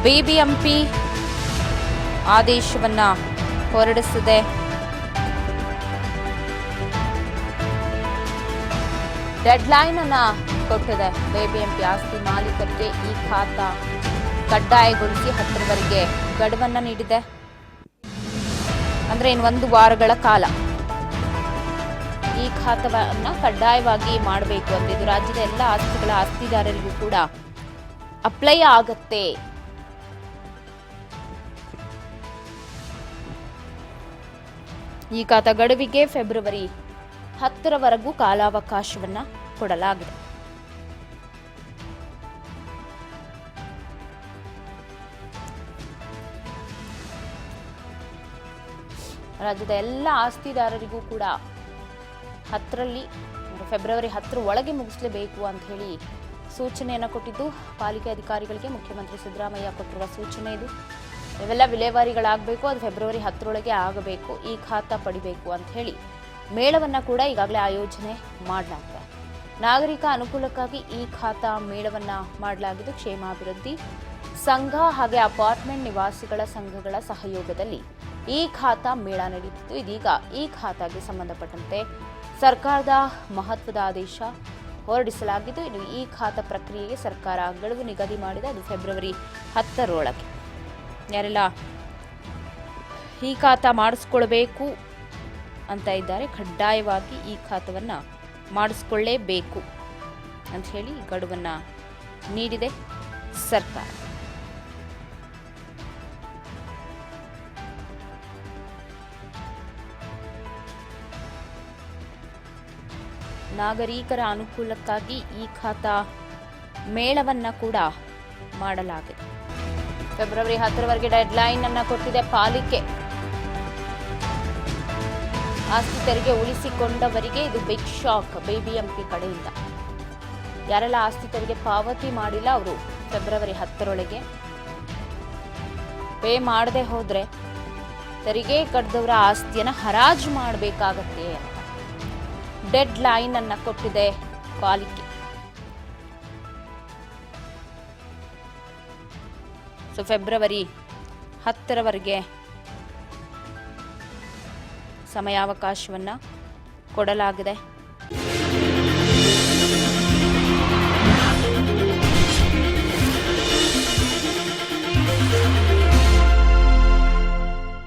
BBMP ಆದೇಶವನ್ನು ಹೊರಡಿಸಿದೆ. Deadline ಅನ್ನ ಕೊಟ್ಟಿದೆ. ಬಿಬಿಎಂಪಿ ಆಸ್ತಿ ಮಾಲೀಕರಿಗೆ ಈ ಖಾತಾ ಕಡ್ಡಾಯಗೊಳಿಸಿ 10ರವರೆಗೆ ಗಡುವನ್ನು ನೀಡಿದೆ. ಅಂದ್ರೆ ಇನ್ನು 1 ವಾರಗಳ ಕಾಲ ಈ ಖಾತಾವನ್ನ ಕಡ್ಡಾಯವಾಗಿ ಮಾಡಬೇಕು ಅಂತ ಇದು ರಾಜ್ಯದ ಎಲ್ಲ ಆಸ್ತಿಗಳ ಆಸ್ತಿದಾರರಿಗೂ ಕೂಡ ಅಪ್ಲೈ ಆಗತ್ತೆ. ಈ ಖಾತಾ ಗಡುವಿಗೆ ಫೆಬ್ರವರಿ 10ರವರೆಗೂ ಕಾಲಾವಕಾಶವನ್ನ ಕೊಡಲಾಗಿದೆ. ರಾಜ್ಯದ ಎಲ್ಲ ಆಸ್ತಿದಾರರಿಗೂ ಕೂಡ 10ರಲ್ಲಿ ಫೆಬ್ರವರಿ 10ರ ಒಳಗೆ ಮುಗಿಸಲೇಬೇಕು ಅಂತ ಹೇಳಿ ಸೂಚನೆಯನ್ನು ಕೊಟ್ಟಿದ್ದು ಪಾಲಿಕೆ ಅಧಿಕಾರಿಗಳಿಗೆ ಮುಖ್ಯಮಂತ್ರಿ ಸಿದ್ದರಾಮಯ್ಯ ಕೊಟ್ಟಿರುವ ಸೂಚನೆ ಇದು. ಇವೆಲ್ಲ ವಿಲೇವಾರಿಗಳಾಗಬೇಕು, ಅದು ಫೆಬ್ರವರಿ 10ರೊಳಗೆ ಆಗಬೇಕು, ಈ ಖಾತಾ ಪಡಿಬೇಕು ಅಂತ ಹೇಳಿ ಮೇಳವನ್ನು ಕೂಡ ಈಗಾಗಲೇ ಆಯೋಜನೆ ಮಾಡಲಾಗಿದೆ. ನಾಗರಿಕ ಅನುಕೂಲಕ್ಕಾಗಿ ಈ ಖಾತಾ ಮೇಳವನ್ನು ಮಾಡಲಾಗಿದ್ದು ಕ್ಷೇಮಾಭಿವೃದ್ಧಿ ಸಂಘ ಹಾಗೆ ಅಪಾರ್ಟ್ಮೆಂಟ್ ನಿವಾಸಿಗಳ ಸಂಘಗಳ ಸಹಯೋಗದಲ್ಲಿ ಈ ಖಾತಾ ಮೇಳ ನಡೆಯುತ್ತಿದ್ದು ಇದೀಗ ಈ ಖಾತಾಗೆ ಸಂಬಂಧಪಟ್ಟಂತೆ ಸರ್ಕಾರದ ಮಹತ್ವದ ಆದೇಶ ಹೊರಡಿಸಲಾಗಿದ್ದು ಇನ್ನು ಈ ಖಾತಾ ಪ್ರಕ್ರಿಯೆಗೆ ಸರ್ಕಾರ ಗಡುವು ನಿಗದಿ ಮಾಡಿದೆ. ಅದು ಫೆಬ್ರವರಿ 10ರೊಳಗೆ ಯಾರೆಲ್ಲ ಈ ಖಾತಾ ಮಾಡಿಸ್ಕೊಳ್ಬೇಕು ಅಂತ ಇದ್ದಾರೆ ಕಡ್ಡಾಯವಾಗಿ ಈ ಖಾತಾವನ್ನು ಮಾಡಿಸ್ಕೊಳ್ಳೇಬೇಕು ಅಂತ ಹೇಳಿ ಗಡುವನ್ನು ನೀಡಿದೆ ಸರ್ಕಾರ. ನಾಗರಿಕರ ಅನುಕೂಲಕ್ಕಾಗಿ ಈ ಖಾತಾ ಮೇಳವನ್ನು ಕೂಡ ಮಾಡಲಾಗಿದೆ. ಫೆಬ್ರವರಿ 10ರವರೆಗೆ ಡೆಡ್ಲೈನ್ ಅನ್ನು ಕೊಟ್ಟಿದೆ ಪಾಲಿಕೆ. ಆಸ್ತಿ ತೆರಿಗೆ ಉಳಿಸಿಕೊಂಡವರಿಗೆ ಇದು ಬಿಗ್ ಶಾಕ್ ಬಿಬಿಎಂಪಿ ಕಡೆಯಿಂದ. ಯಾರೆಲ್ಲ ಆಸ್ತಿ ತೆರಿಗೆ ಪಾವತಿ ಮಾಡಿಲ್ಲ ಅವರು ಫೆಬ್ರವರಿ 10ರೊಳಗೆ ಪೇ ಮಾಡದೆ ಹೋದ್ರೆ ತೆರಿಗೆ ಕಟ್ಟದವರ ಆಸ್ತಿಯನ್ನು ಹರಾಜು ಮಾಡಬೇಕಾಗತ್ತೆ ಅಂತ ಡೆಡ್ ಲೈನ್ ಅನ್ನ ಕೊಟ್ಟಿದೆ ಪಾಲಿಕೆ. ಸೊ ಫೆಬ್ರವರಿ 10ರವರೆಗೆ ಸಮಯಾವಕಾಶವನ್ನು ಕೊಡಲಾಗಿದೆ.